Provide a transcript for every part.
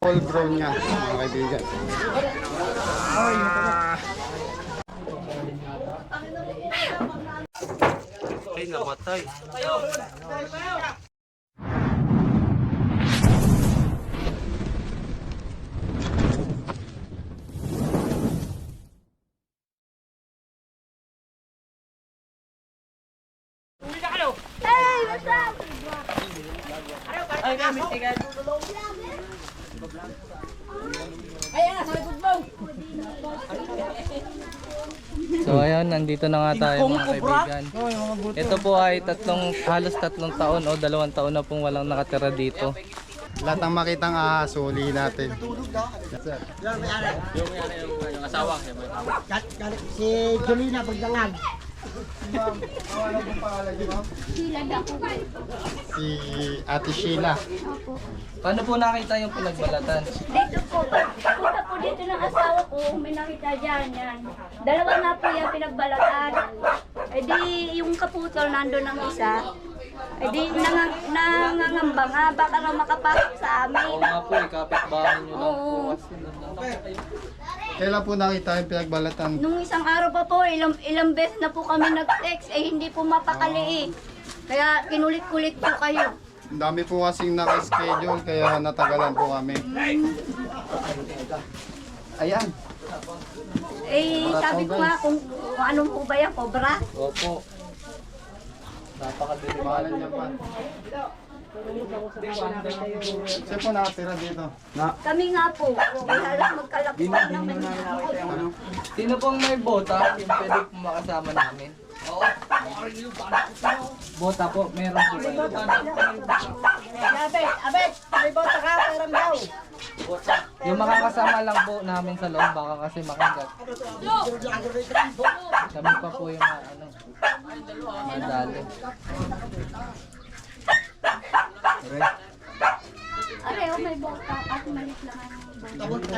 Full grown niya, mga kaibigan. Ay, namatay. Hey, what's up? Ay, kami, tigan. So ayun, nandito na nga tayo mga kaibigan. Ito po ay halos tatlong taon o 2 taon na pong walang nakatira dito. Lahat ng makitang ahas, huli natin. Yung asawa. Si Jolina Pagdangag. Sila ako. Si Ate Sheila. Paano po nakita yung pinagbalatan? Dito po, punta po dito ng asawa ko, may nakita dyan, yan. Dalawa nga po yan pinagbalatan. Eh di, yung kaputol nandun ng isa. Eh di, nangangamba nga, baka raw makapasok sa amin. Oo nga po, kapitbahay nyo lang po. Oo. Kailan po nakita yung pinagbalatan? Nung isang araw pa po, ilang beses na po kami nag-text, eh hindi po mapakali eh. Kaya kinulit-kulit po kayo. Ang dami po kasing naka-schedule, kaya natagalan po kami. Ayan. Eh, sabi ko nga kung ano po ba yan, cobra? Opo. Napakadilim. Pangalan niya pa. Siya po nakatira dito. Kami nga po, halos magkalapit na naman. Sino pong may bota? Yung pwede pong makasama namin? Oo. Bota po, meron po ba? Abet, may bota ka, peram daw. Yung makakasama lang po namin sa loob, baka kasi makagat. Kami pa po yung madali. Are, oh, may bota, kasi malit lang ang bota.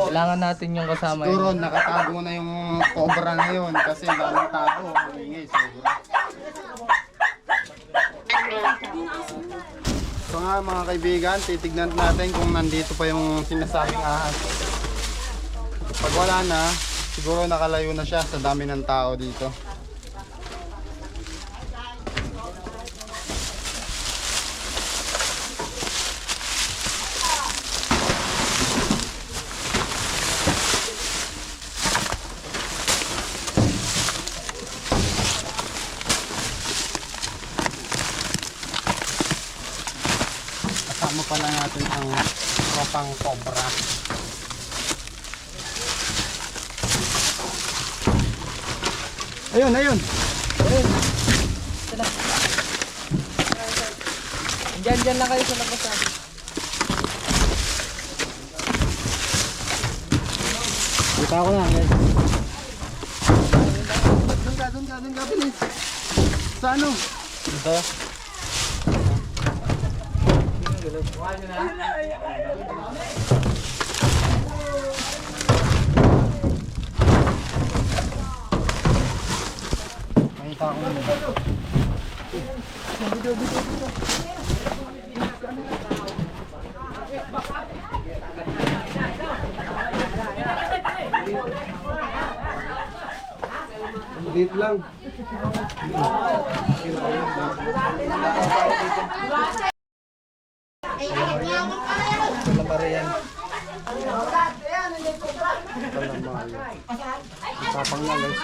Kailangan natin yung kasama Siguro yun. nakatago na yung cobra na yun kasi daming tao. Ingay, siguro. So nga mga kaibigan, titignan natin kung nandito pa yung sinasabing ahas. Pag wala na, siguro nakalayo na siya sa dami ng tao dito. Kasama pala natin ang tropang cobra. Ayun, ayun. Diyan lang kayo sa labasan. Kita ko lang, guys. Doon ka, bilis. Sa ano? Ito. Makita ko na. Dito lang. Kalabarian. Tapang nga guys.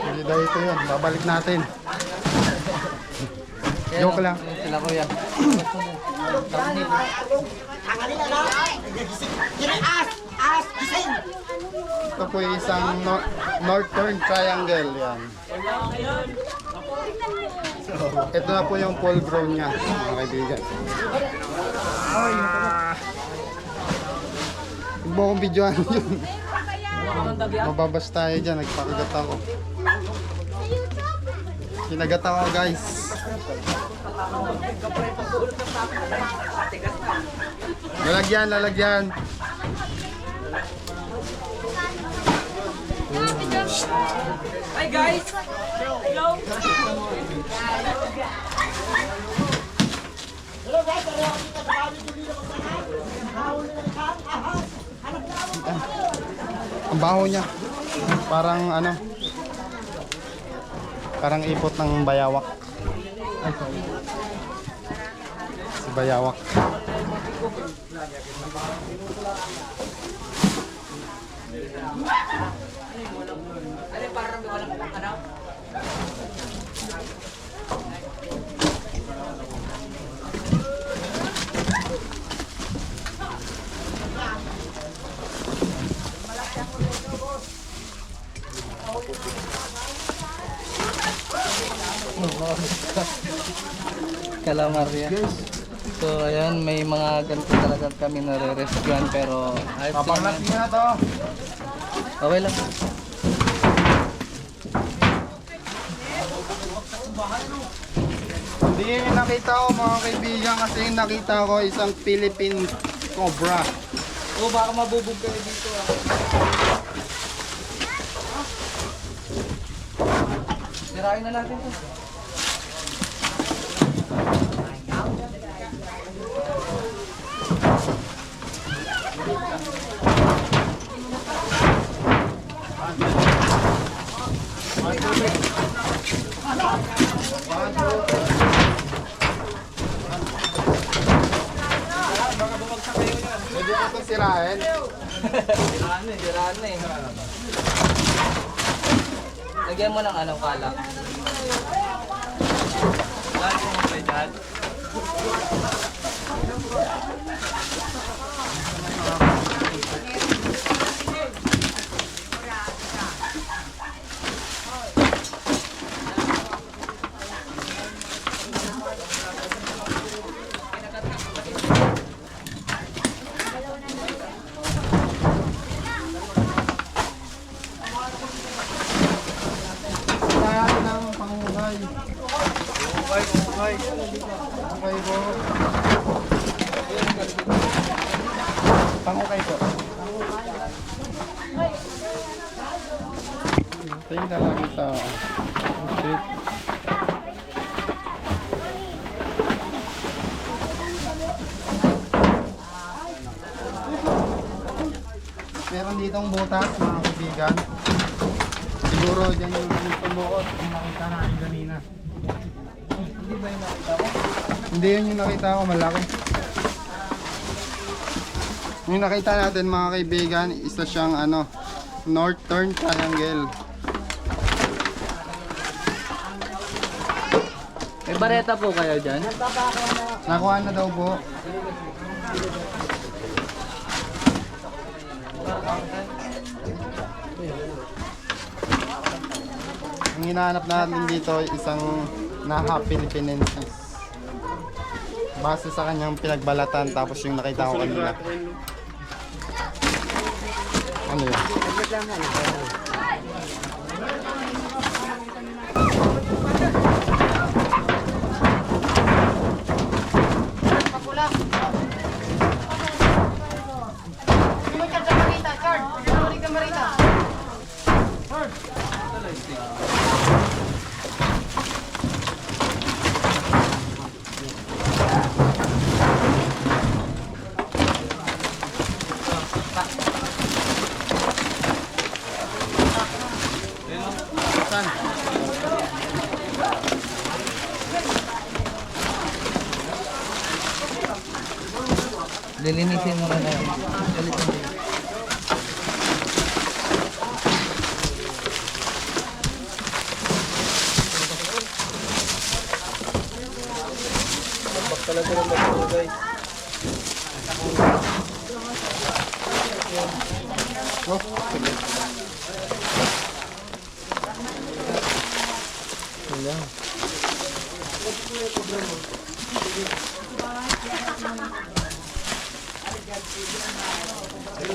Hindi daw ito yun. Babalik natin. Joke lang. Sila kuya. Ito po yung isang northern triangle. Yan. Ito na po yung full grown niya, mga kaibigan. Huwag mo akong videoan yun. Mababas tayo dyan, nagpakagat ako. Kinagat ako guys. Lalagyan. Hi guys! Hello! Ang baho niya. Parang ano. Parang ipot ng bayawak. Ay, sorry. Si bayawak. Calamar yan. So ayan, may mga ganito talaga kami nare-rescuehan pero ayos lang yan. Papanglasin na to. Okay lang. Hindi yun yung nakita ko mga kaibigan kasi yung nakita ko isang Philippine cobra. Oh, baka mabubog kayo dito ah. Sirain na natin to. Pwede ko itong sirain. Siraan na eh. Lagyan mo ng anong kalak. Lagi mo pa dyan. Sirain ng pangungay. Pangungay po. Pangungay po. Tingnan na lang ito. Shit. Meron ditong butas mga kaibigan. Siguro dyan yung tumuot kung nakita natin kanina. Hindi ba yung nakita ko? Hindi yun yung nakita ko, malaki. Yung nakita natin mga kaibigan, isa siyang ano, Northern Triangle. May bareta po kayo dyan? Nakuha na daw po. Ang hinahanap natin dito ay isang Naha Philippinensis. Base sa kanyang pinagbalatan tapos yung nakita ko kanina. Ano yun? Saan? Lilinisin mo na yan. Galit mo. Talaga naman ito guys. Oh, sige. Wala.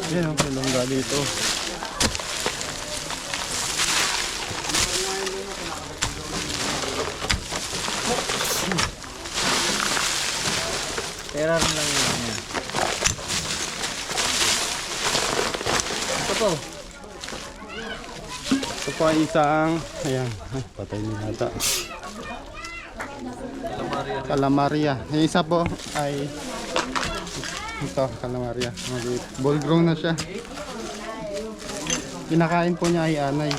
Yan ang pilongga dito. Pera lang yan. Ito po. po ay isang, ayan, ay, patay niya ata. Calamaria. Yung isa po ay ito, calamaria. Maliit. Ball grown na siya. Kinakain po niya ay anay.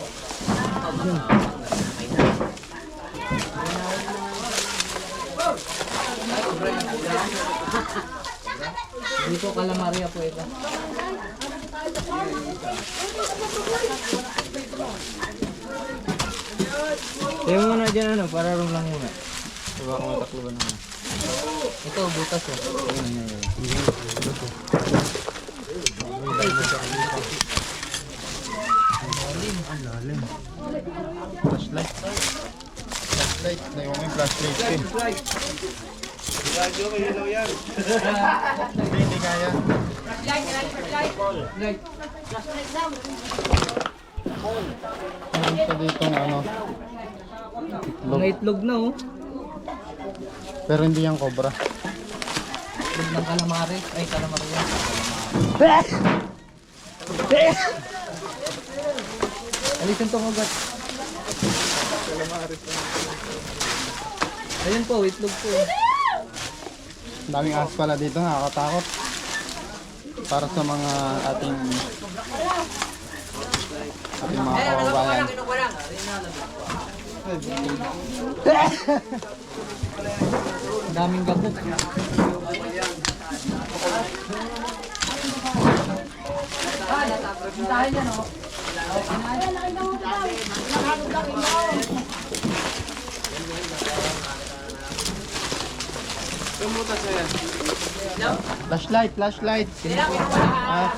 Hindi po kalamaria po ito. Tayo mo na dyan ano, para rum lang muna. Diba ako matakluban naman. Ito, butas oh. Flashlight. Flashlight. Naiwan ko yung flashlight ko eh. Hindi kaya. Meron pa ditong ano. Mga itlog na oh. Pero hindi yan cobra. Itlog ng calamari. Ay, calamaria. Alisin to kagat. Ayun po, itlog po. Ang daming ahas pala dito, nakakatakot. Para sa mga ating mga kababayan. Ang daming gabok. Flashlight, flashlight. Ah,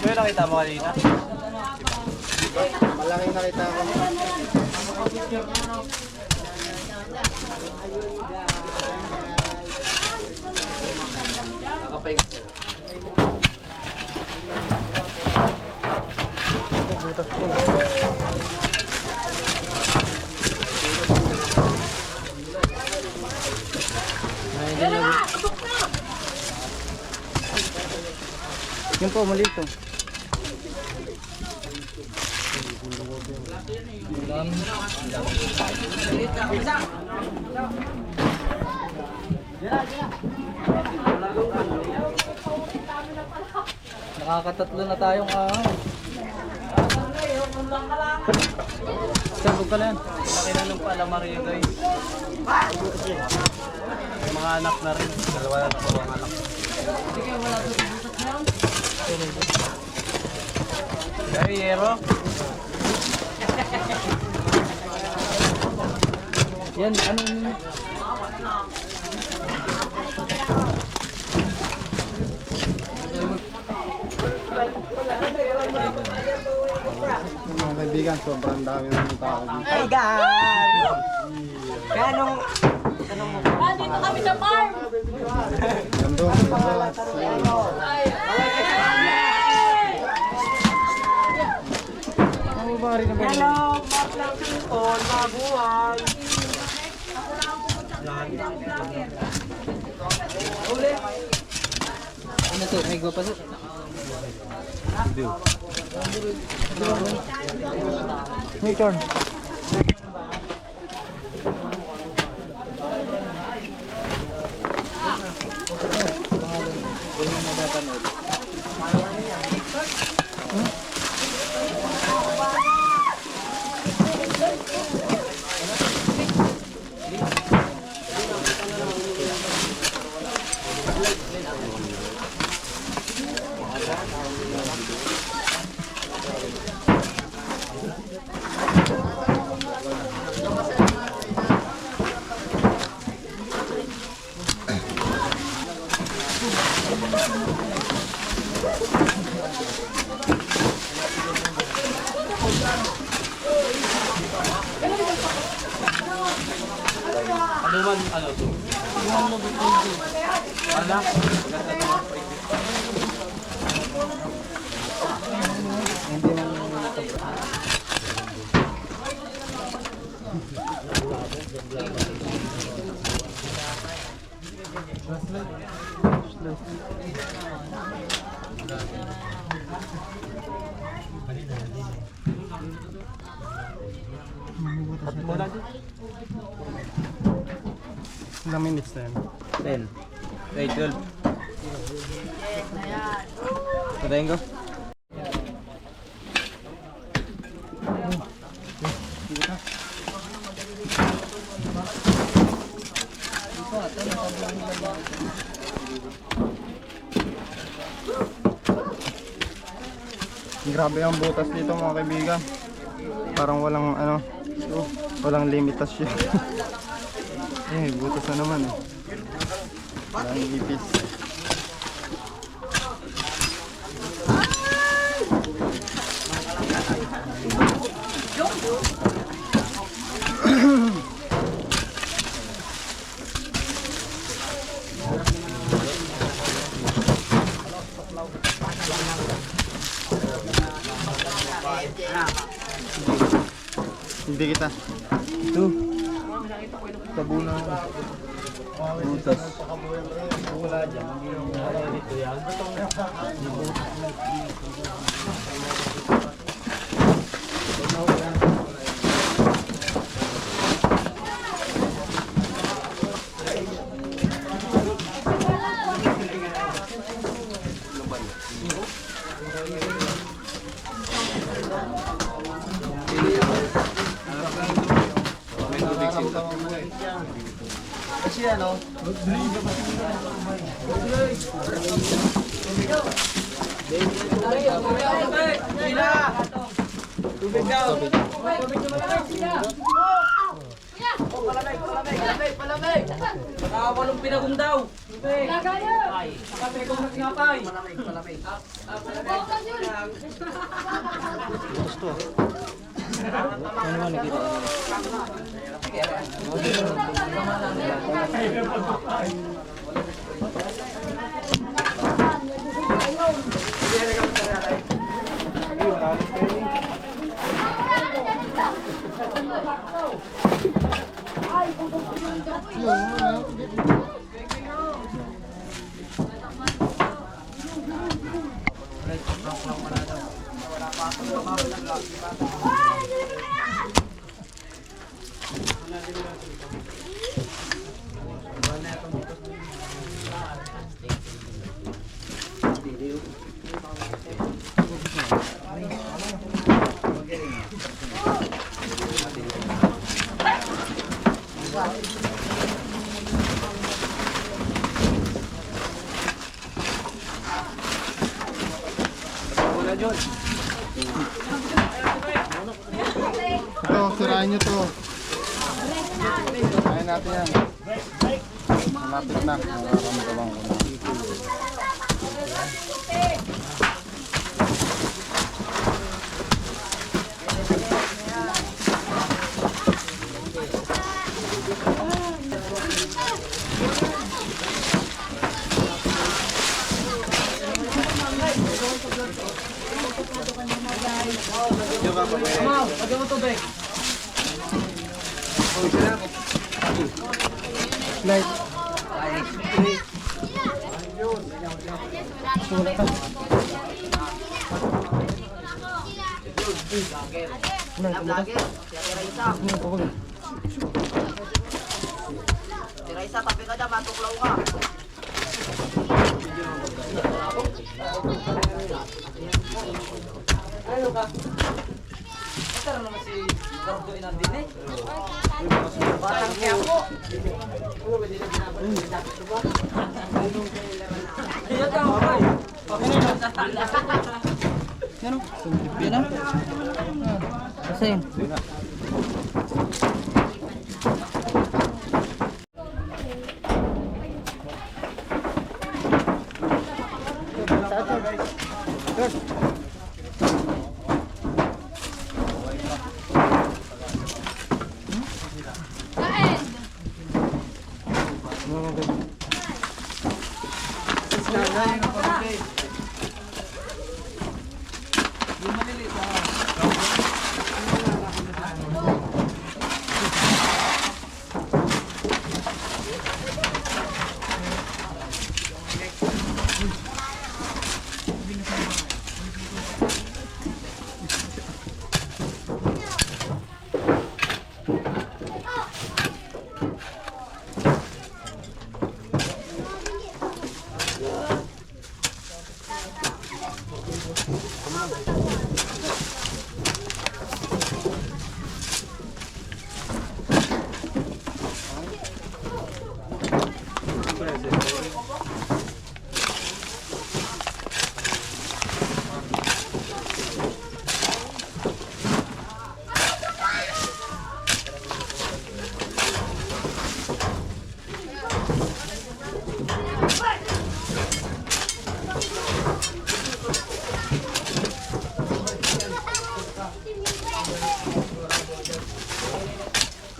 Kaya nakita mo kanina? malaking nakita ko. Yun po, mali ito. Nakakatatlo na tayong Sabog ka lang. Laki na ng calamaria guys. Mga anak na rin. Dalawa na po ang anak. Ay, yero. yan, ano Mga kaibigan, sobrang dami ng tao dito. Ay, God! Kaya nung... Dito kami sa farm. Gando, Hello, Maplang People, mabuhay! ano to, may gupa to. May turn. Anuman, ano to? Anak, ganda naman pa ito. Ilang minutes na yan? 10. Ay, 12. Patayin ko. Grabe ang butas dito mga kaibigan. Parang walang ano, walang limitasyon. Eh, butas na naman eh. Walang ipis. Hindi kita. Ito. Tabuna. Butas. Wala dyan. Ito yan. Kasi ano, Tubig daw. Palamig. Walong pinagong daw. Tubig. Ay, nakapekong nagsingapay. Palamig. Ano man nakita? ito, sirain nyo to. Kaya natin yan. Malapit na. Nararamdaman ko na. Lagyan mo tubig. Light. Tira tapi ka dyan, matuklaw ka. Tara naman si Cardo inandin eh. Batang kaya po. Iya tao kay. Yan o. Yan o. Kasi yun.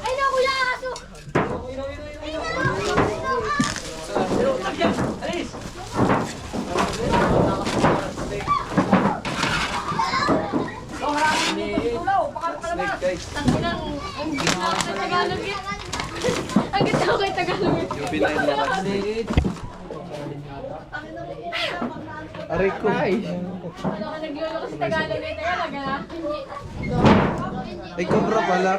Ay na kuya, aso! Ang ganda ko kay Tagalog. Aray ko. Ano ka naglolo ko sa Tagalog kay Tagalog ha? Ay, cobra pala.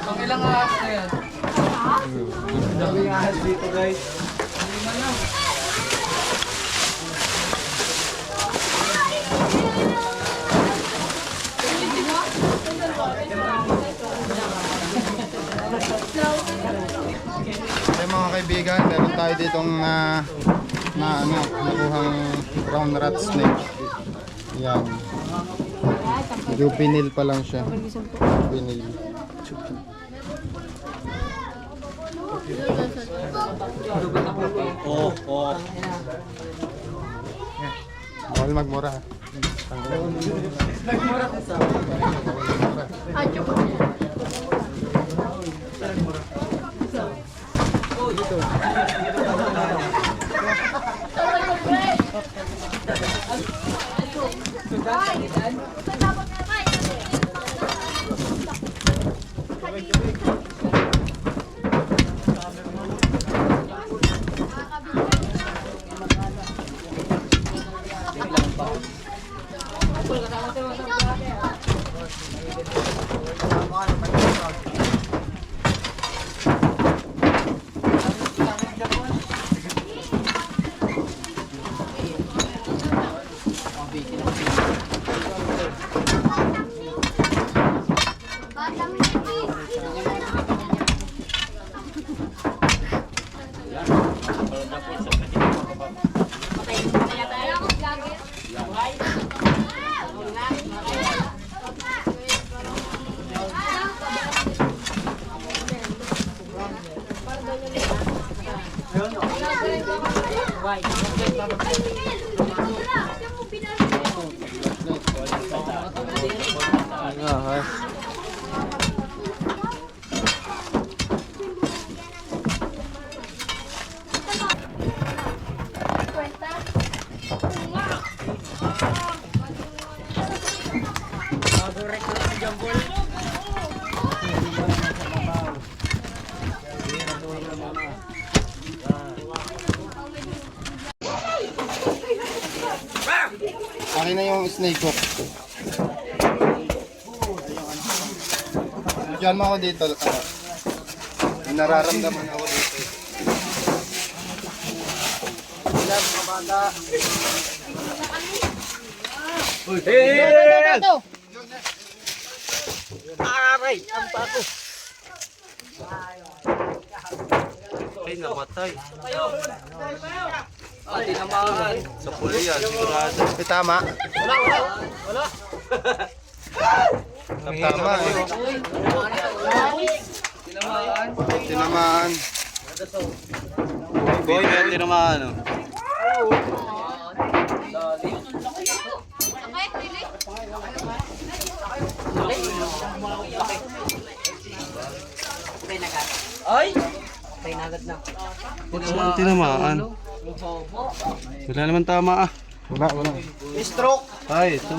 Pang ilang ahas na yan? Daming ahas dito, guys. Okay mga kaibigan, meron tayo ditong nakuhang brown rat snake. Yan. Juvenile pa lang siya. Juvenile. Bawal magmura. Akin na yung snake hook. Diyan mo ako dito. May nararamdaman ako dito. Ilan mga bata. Aray! Ang bago! Ay, namatay. Ah, di naman. Sa puli yan, sigurado. May tama? Wala. Tama eh. Tinamaan. Boy, may tinamaan. Ay! Patay na agad na. Saan tinamaan? Wala naman tama ah. Wala. Stroke! Ay, ito.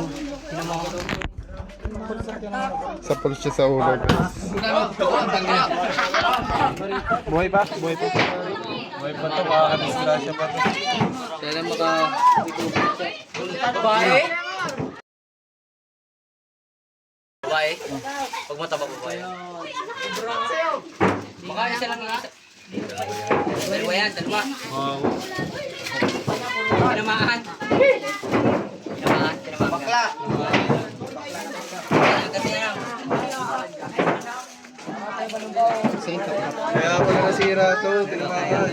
Sa pulis siya sa ulo. Buhay pa? Buhay pa. Buhay pa ito, makakadisgrasya pa ito. Sana maka... Babae? Babae? Pag mataba babae. Baka isa lang yung isa. Dalawa yan, dalawa. Wow. Tinamaan. Tinamaan. Bakla. Kasi na lang. Kaya pala nasira to, tinamaan.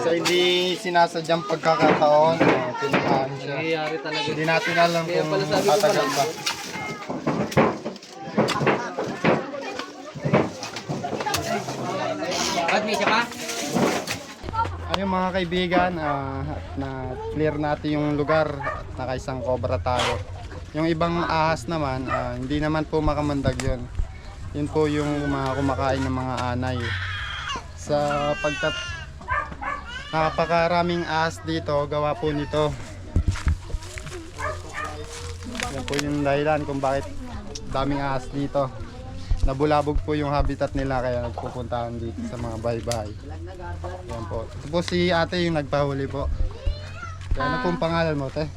So hindi sinasadyang pagkakataon, tinamaan siya. Nangyayari talaga. Hindi natin alam Kaya kung pala sabi ko tatagal pala. pa. Ba't may isa pa? Ayun mga kaibigan, na clear natin yung lugar at nakaisang cobra tayo. Yung ibang ahas naman, hindi naman po makamandag yun. Yun po yung mga kumakain ng mga anay. Sa pagkat napakaraming ahas dito, gawa po nito. Yan po yung dahilan kung bakit daming ahas dito. Nabulabog po yung habitat nila kaya nagpupuntahan dito sa mga bahay-bahay. Yan po. Ito po si ate yung nagpahuli po. Kaya ano pong pangalan mo, te?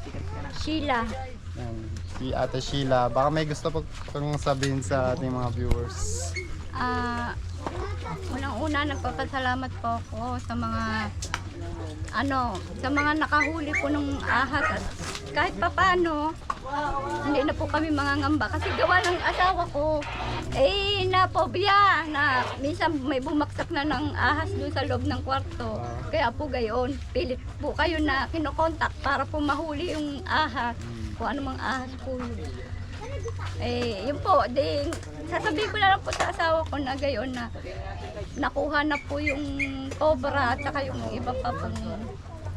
Sheila. Yan. Si ate Sheila. Baka may gusto po kang sabihin sa ating mga viewers. Unang-una nagpapasalamat po ako sa mga nakahuli po ng ahas at kahit papaano hindi na po kami mangangamba kasi gawa ng asawa ko napobya na minsan may bumaksak na ng ahas doon sa loob ng kwarto. Kaya po gayon, pilit po kayo na kinokontak para po mahuli yung ahas, kung ano mang ahas po yun. Yun po, sasabihin ko na lang po sa asawa ko na gayon na nakuha na po yung cobra at saka yung iba pa pong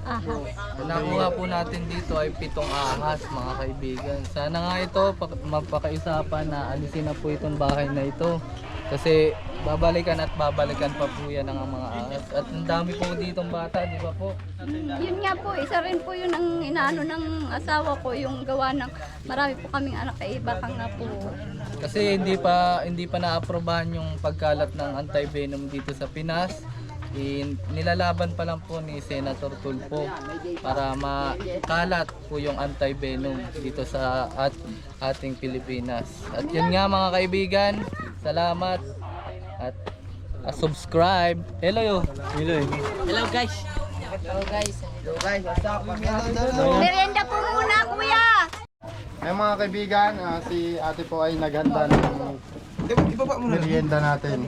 ahas. Ang nakuha po natin dito ay 7 ahas mga kaibigan. Sana nga ito mapakaisapan na alisin na po itong bahay na ito. Kasi babalikan at babalikan pa po yan ng mga ahas. At ang dami po ditong bata, di ba po? Yun nga po, isa rin po yun ang inaano ng asawa ko, yung gawa ng marami po kaming anak kay iba ka nga po. Kasi hindi pa naaprobahan yung pagkalat ng anti-venom dito sa Pinas. Nilalaban pa lang po ni Senator Tulfo para makalat po yung anti-venom dito sa ating Pilipinas. At yun nga mga kaibigan, salamat at subscribe. Hello yo. Hello guys. Merienda po muna, kuya! Ay mga kaibigan, si ate po ay naghanda ng merienda natin.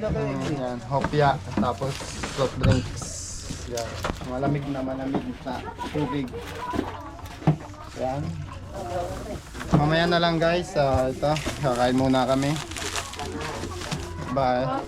Yan, hopya, tapos soft drinks. Yan, malamig na tubig. Yan. Mamaya na lang guys, ito, kakain muna kami. Bye.